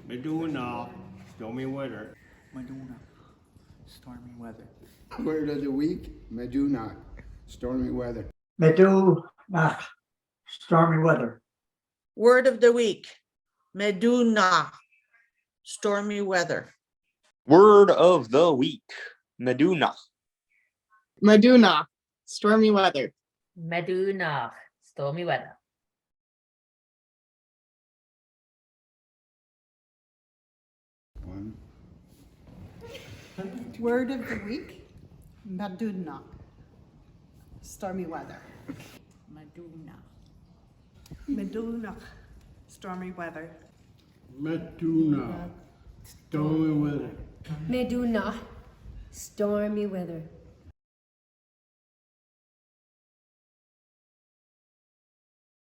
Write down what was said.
Metu'na'q, stormy weather. Metu'na'q, stormy weather. Word of the week, Metu'na'q, stormy weather. Metu'na'q, stormy weather. Word of the week, Metu'na'q, stormy weather. Word of the week, Metu'na'q. Metu'na'q, stormy weather. Metu'na'q, stormy weather. One. Word of the week, Metu'na'q, stormy weather. Metu'na'q. Metu'na'q, stormy weather. Metu'na'q, stormy weather. Metu'na'q, stormy weather.